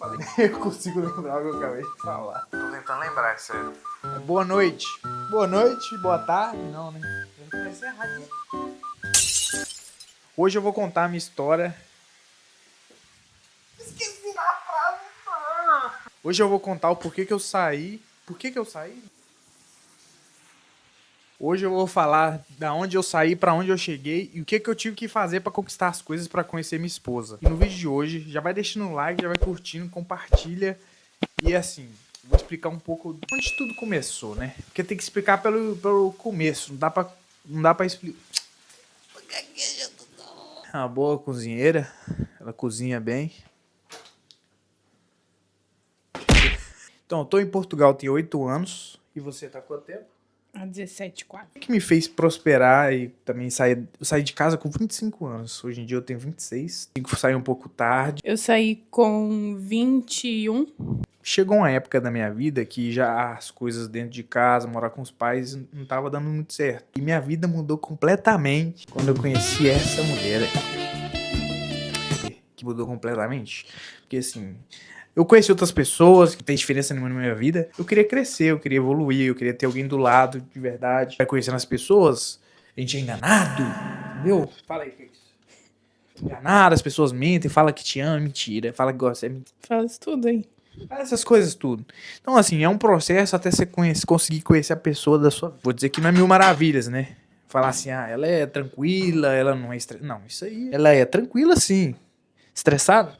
falei. Eu consigo lembrar o que eu acabei de falar. Tô tentando lembrar, é sério. Boa noite. Boa noite, boa tarde. Não, né? Eu comecei errado, né? Hoje eu vou contar a minha história. Esqueci da frase. Hoje eu vou contar o porquê que eu saí. Por que eu saí? Hoje eu vou falar da onde eu saí, pra onde eu cheguei e o que eu tive que fazer pra conquistar as coisas pra conhecer minha esposa. E no vídeo de hoje, já vai deixando o like, já vai curtindo, compartilha. E assim, vou explicar um pouco onde tudo começou, né? Porque tem que explicar pelo começo, não dá pra explicar. É uma boa cozinheira, ela cozinha bem. Então, eu tô em Portugal, tenho 8 anos. E você tá há quanto tempo? Há 17 quase. O que me fez prosperar e também sair... Eu saí de casa com 25 anos. Hoje em dia eu tenho 26. Tenho que sair um pouco tarde. Eu saí com 21. Chegou uma época da minha vida que já as coisas dentro de casa, morar com os pais, não tava dando muito certo. E minha vida mudou completamente quando eu conheci essa mulher aqui. Que mudou completamente. Porque assim... Eu conheci outras pessoas que fez diferença nenhuma na minha vida. Eu queria crescer, eu queria evoluir, eu queria ter alguém do lado de verdade. Vai conhecendo as pessoas, a gente é enganado, entendeu? Fala aí, o que é isso? Enganado, as pessoas mentem, fala que te ama, é mentira. Fala que gosta, é mentira. Fala isso tudo aí. Fala essas coisas tudo. Então, assim, é um processo até você conseguir conhecer a pessoa da sua vida. Vou dizer que não é mil maravilhas, né? Falar assim, ah, ela é tranquila, ela não é estressada. Não, isso aí. Ela é tranquila, sim. Estressada?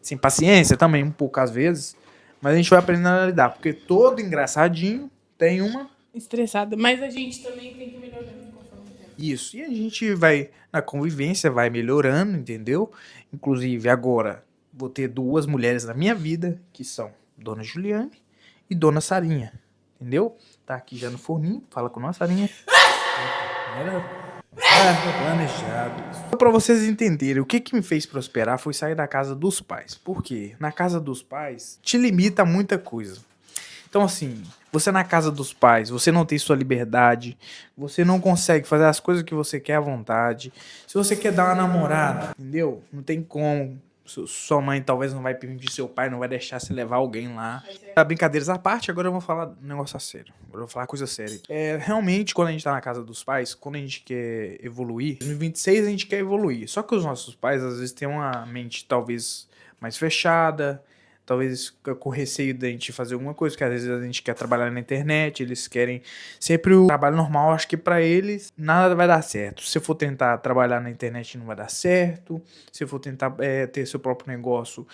Sem paciência também, um pouco às vezes. Mas a gente vai aprendendo a lidar. Porque todo engraçadinho tem uma... Estressada. Mas a gente também tem que melhorar conforme o tempo. Isso. E a gente vai, na convivência, vai melhorando, entendeu? Inclusive, agora, vou ter 2 mulheres na minha vida, que são Dona Juliane e Dona Sarinha. Entendeu? Tá aqui já no forninho. Fala com nós, Sarinha. Era planejado. Pra vocês entenderem, o que me fez prosperar foi sair da casa dos pais. Por quê? Na casa dos pais, te limita a muita coisa. Então, assim, você na casa dos pais, você não tem sua liberdade, você não consegue fazer as coisas que você quer à vontade. Se você quer dar uma namorada, entendeu? Não tem como. Sua mãe talvez não vai permitir, seu pai não vai deixar você levar alguém lá. Brincadeiras à parte, agora eu vou falar um negócio a sério. Agora eu vou falar coisa séria. Realmente, quando a gente tá na casa dos pais, quando a gente quer evoluir, em 2026 a gente quer evoluir. Só que os nossos pais, às vezes, têm uma mente talvez mais fechada, talvez com receio da gente fazer alguma coisa, que às vezes a gente quer trabalhar na internet, eles querem sempre o trabalho normal, acho que pra eles nada vai dar certo. Se eu for tentar trabalhar na internet não vai dar certo, se eu for tentar ter seu próprio negócio,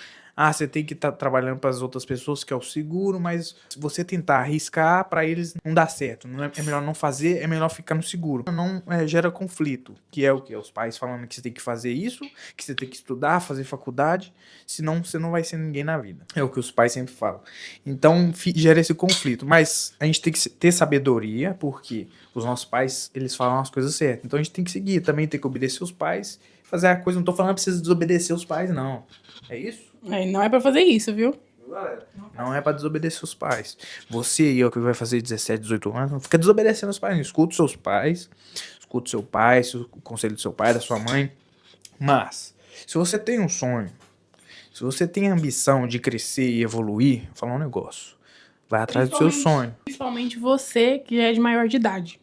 você tem que estar trabalhando para as outras pessoas, que é o seguro, mas se você tentar arriscar, pra eles não dá certo. Não é melhor não fazer, é melhor ficar no seguro. Não gera conflito, que é o que? Os pais falando que você tem que fazer isso, que você tem que estudar, fazer faculdade, senão você não vai ser ninguém na vida. É o que os pais sempre falam. Então gera esse conflito, mas a gente tem que ter sabedoria, porque os nossos pais, eles falam as coisas certas. Então a gente tem que seguir, também tem que obedecer os pais, fazer a coisa. Não tô falando que precisa desobedecer os pais, não. É isso? Não é pra fazer isso, viu? Não é pra desobedecer os pais. Você e eu que vai fazer 17, 18 anos, não fica desobedecendo os pais. Não escuta os seus pais, escuta o seu pai, o conselho do seu pai, da sua mãe. Mas, se você tem um sonho, se você tem a ambição de crescer e evoluir, vou falar um negócio. Vai atrás do seu sonho. Principalmente você que já é de maior de idade.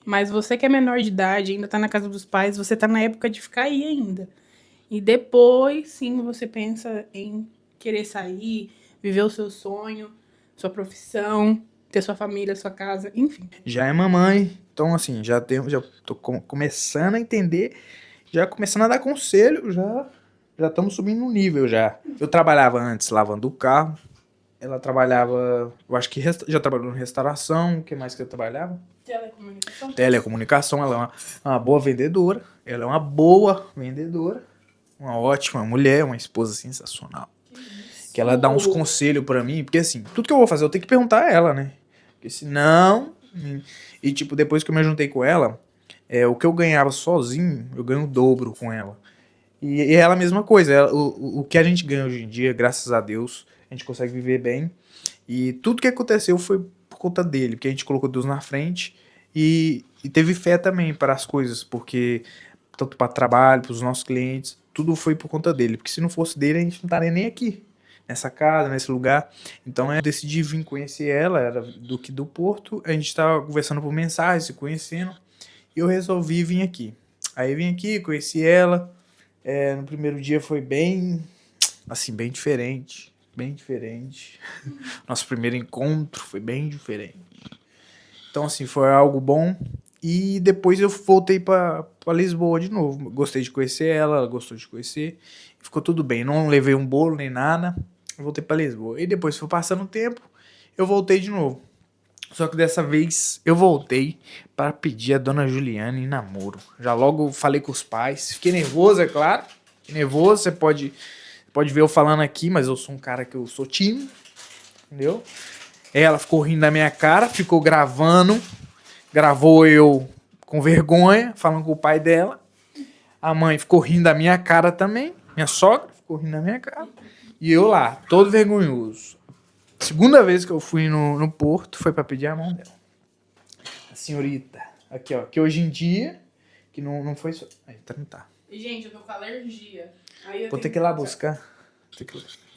Mas você que é menor de idade, ainda tá na casa dos pais, você tá na época de ficar aí ainda. E depois, sim, você pensa em querer sair, viver o seu sonho, sua profissão, ter sua família, sua casa, enfim. Já é mamãe, então assim, já tô começando a entender, já começando a dar conselho, já estamos subindo no nível já. Eu trabalhava antes lavando o carro, ela trabalhava, eu acho que já trabalhou em restauração, o que mais que eu trabalhava? Telecomunicação. Telecomunicação, ela é uma boa vendedora, ela é uma boa vendedora. Uma ótima mulher, uma esposa sensacional. Que ela dá uns conselhos pra mim, porque assim, tudo que eu vou fazer eu tenho que perguntar a ela, né? Porque senão... E tipo, depois que eu me juntei com ela, o que eu ganhava sozinho, eu ganho o dobro com ela. E ela a mesma coisa, o que a gente ganha hoje em dia, graças a Deus, a gente consegue viver bem. E tudo que aconteceu foi por conta dele, porque a gente colocou Deus na frente e teve fé também para as coisas, porque tanto para trabalho, para os nossos clientes, tudo foi por conta dele. Porque se não fosse dele, a gente não estaria nem aqui. nessa casa, nesse lugar. Então eu decidi vir conhecer ela, era do Porto. A gente tava conversando por mensagem, se conhecendo. E eu resolvi vir aqui. Aí vim aqui, conheci ela. No primeiro dia foi bem, assim, bem diferente. Bem diferente. Nosso primeiro encontro foi bem diferente. Então, assim, foi algo bom. E depois eu voltei pra Lisboa de novo. Gostei de conhecer ela, ela gostou de conhecer. Ficou tudo bem. Não levei um bolo nem nada. Eu voltei pra Lisboa. E depois foi passando o tempo, eu voltei de novo. Só que dessa vez eu voltei para pedir a dona Juliana em namoro. Já logo falei com os pais. Fiquei nervoso, é claro. Fiquei nervoso, você pode ver eu falando aqui, mas eu sou um cara que eu sou tímido. Entendeu? Ela ficou rindo da minha cara, ficou gravando. Gravou eu com vergonha, falando com o pai dela. A mãe ficou rindo da minha cara também. Minha sogra ficou rindo da minha cara. E eu lá, todo vergonhoso. Segunda vez que eu fui no Porto foi pra pedir a mão dela. A senhorita. Aqui, ó. Que hoje em dia, que não foi só... Aí, tá. Gente, eu tô com alergia. Vou ter que ir lá buscar.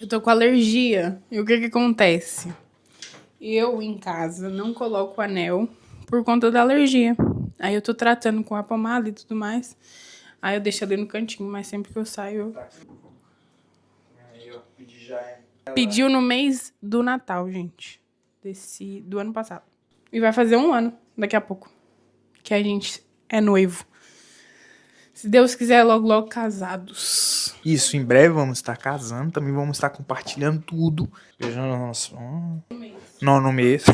Eu tô com alergia. E o que acontece? Eu, em casa, não coloco anel por conta da alergia. Aí eu tô tratando com a pomada e tudo mais. Aí eu deixo ali no cantinho, mas sempre que eu saio... Aí eu pedi já... Pediu no mês do Natal, gente. Do ano passado. E vai fazer 1 ano, daqui a pouco. Que a gente é noivo. Se Deus quiser, logo casados. Isso, em breve vamos estar casando. Também vamos estar compartilhando tudo. Beijando nosso... No mês.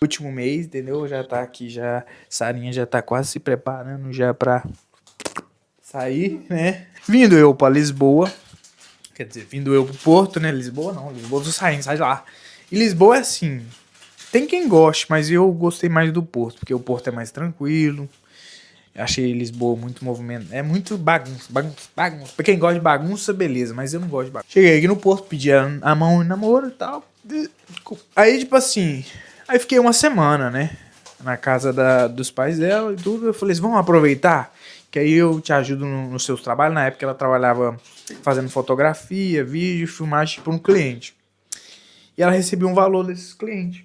Último mês, entendeu? Já tá aqui, já... Sarinha já tá quase se preparando já pra sair, né? Vindo eu pra Lisboa. Quer dizer, vindo eu pro Porto, né? Lisboa não, Lisboa eu tô saindo, sai de lá. E Lisboa é assim, tem quem goste, mas eu gostei mais do Porto, porque o Porto é mais tranquilo. Eu achei Lisboa muito movimento, é muito bagunça. Pra quem gosta de bagunça, beleza, mas eu não gosto de bagunça. Cheguei aqui no Porto, pedi a mão em namoro e tal. Aí, tipo assim, aí fiquei 1 semana, né? Na casa dos pais dela e tudo. Eu falei, vamos aproveitar? Que aí eu te ajudo nos seus trabalhos. Na época ela trabalhava fazendo fotografia, vídeo, filmagem para um cliente. E ela recebia um valor desses clientes.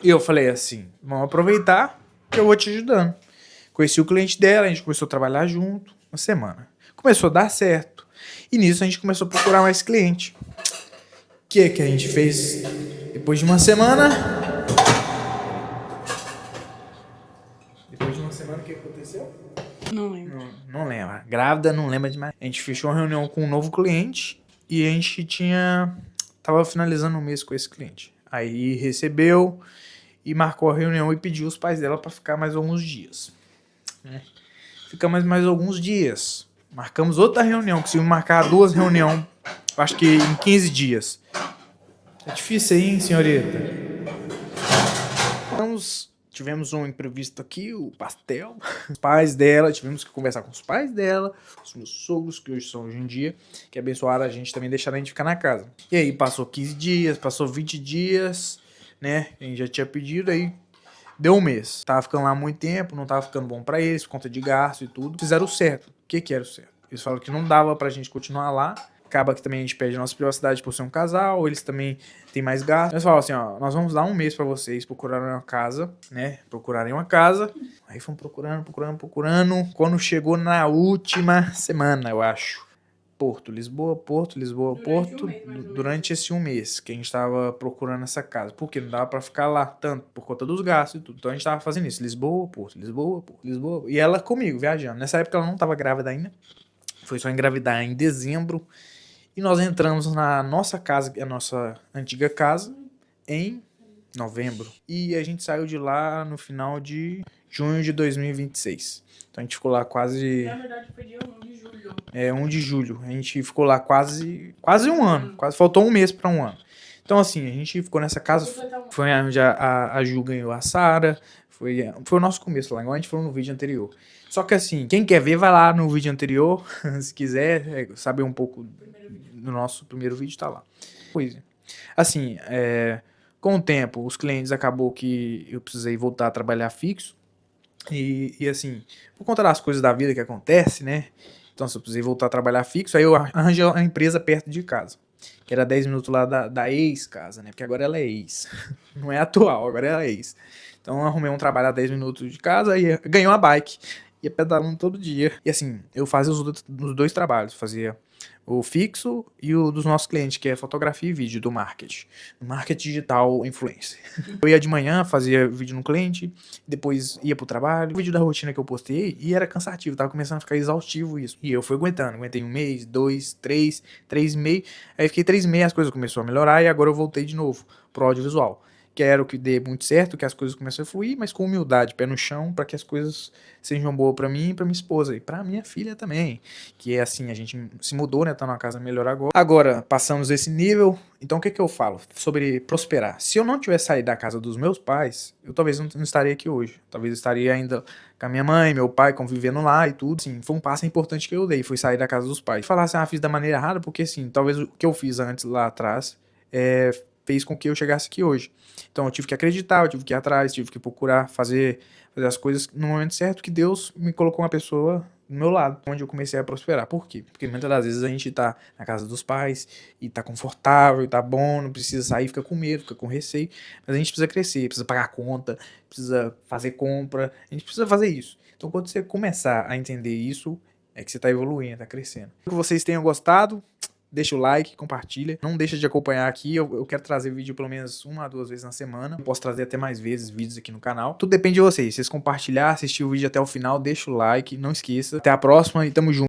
E eu falei assim, vamos aproveitar que eu vou te ajudando. Conheci o cliente dela, a gente começou a trabalhar junto, 1 semana. Começou a dar certo. E nisso a gente começou a procurar mais cliente. O que a gente fez depois de 1 semana? Depois de 1 semana, o que aconteceu? Não lembro. Não lembra. Grávida, não lembra demais. A gente fechou uma reunião com um novo cliente e a gente tava finalizando o mês com esse cliente. Aí recebeu e marcou a reunião e pediu os pais dela para ficar mais alguns dias. Né? Ficamos mais alguns dias. Marcamos outra reunião, conseguimos marcar 2 reuniões, acho que em 15 dias. É difícil aí, hein, senhorita? Tivemos um imprevisto aqui, o pastel. Os pais dela, tivemos que conversar com os pais dela, os meus sogros, que hoje são hoje em dia, que abençoaram a gente também, deixaram a gente ficar na casa. E aí passou 15 dias, passou 20 dias, né? A gente já tinha pedido, aí deu 1 mês. Tava ficando lá há muito tempo, não tava ficando bom pra eles, por conta de gasto e tudo. Fizeram o certo. O que era o certo? Eles falaram que não dava pra gente continuar lá. Acaba que também a gente perde a nossa privacidade por ser um casal, eles também têm mais gastos. Eles falaram assim, ó, nós vamos dar 1 mês pra vocês procurarem uma casa, né? Procurarem uma casa. Aí fomos procurando. Quando chegou na última semana, eu acho. Lisboa, Porto. Durante esse 1 mês que a gente tava procurando essa casa. Porque não dava pra ficar lá tanto, por conta dos gastos e tudo. Então a gente tava fazendo isso. Lisboa, Porto. E ela comigo, viajando. Nessa época ela não tava grávida ainda. Foi só engravidar em dezembro. E nós entramos na nossa casa, a nossa antiga casa, em novembro. E a gente saiu de lá no final de junho de 2026. Então a gente ficou lá quase... Na verdade foi dia 1 de julho. 1 de julho. A gente ficou lá quase 1 ano. Quase faltou 1 mês para 1 ano. Então assim, a gente ficou nessa casa. Foi onde a Ju ganhou a Sara. Foi o nosso começo lá, igual a gente falou no vídeo anterior. Só que assim, quem quer ver, vai lá no vídeo anterior. Se quiser saber um pouco do nosso primeiro vídeo, tá lá. Pois é. Assim, com o tempo, os clientes acabou que eu precisei voltar a trabalhar fixo. E assim, por conta das coisas da vida que acontece, né? Então, se eu precisei voltar a trabalhar fixo, aí eu arranjei uma empresa perto de casa. que era 10 minutos lá da ex-casa, né? Porque agora ela é ex. Não é atual, agora ela é ex. Então eu arrumei um trabalho a 10 minutos de casa e ganhei uma bike. Ia pedalando todo dia. E assim, eu fazia os dois trabalhos. Fazia o fixo e o dos nossos clientes, que é fotografia e vídeo do marketing. Marketing digital influencer. Eu ia de manhã, fazia vídeo no cliente, depois ia pro trabalho, vídeo da rotina que eu postei, e era cansativo, tava começando a ficar exaustivo isso. E eu fui aguentando, aguentei 1 mês, 2, 3, 3,5, aí fiquei 3,5, as coisas começaram a melhorar, e agora eu voltei de novo pro audiovisual. Quero que dê muito certo, que as coisas comecem a fluir, mas com humildade, pé no chão, para que as coisas sejam boas para mim e para minha esposa e para minha filha também, que é assim, a gente se mudou, né, tá numa casa melhor agora. Agora, passamos esse nível, então o que que eu falo sobre prosperar? Se eu não tivesse saído da casa dos meus pais, eu talvez não estaria aqui hoje, talvez eu estaria ainda com a minha mãe, meu pai, convivendo lá e tudo, assim, foi um passo importante que eu dei, foi sair da casa dos pais. Falar assim, fiz da maneira errada, porque assim, talvez o que eu fiz antes lá atrás, fez com que eu chegasse aqui hoje. Então eu tive que acreditar, eu tive que ir atrás, tive que procurar fazer as coisas no momento certo, que Deus me colocou uma pessoa do meu lado, onde eu comecei a prosperar. Por quê? Porque muitas das vezes a gente tá na casa dos pais e tá confortável, e tá bom, não precisa sair, fica com medo, fica com receio, mas a gente precisa crescer, precisa pagar conta, precisa fazer compra, a gente precisa fazer isso. Então quando você começar a entender isso, é que você tá evoluindo, tá crescendo. Espero que vocês tenham gostado. Deixa o like, compartilha. Não deixa de acompanhar aqui. Eu quero trazer vídeo pelo menos 1 a 2 vezes na semana. Eu posso trazer até mais vezes vídeos aqui no canal. Tudo depende de vocês. Se vocês compartilhar, assistir o vídeo até o final, deixa o like. Não esqueça. Até a próxima e tamo junto.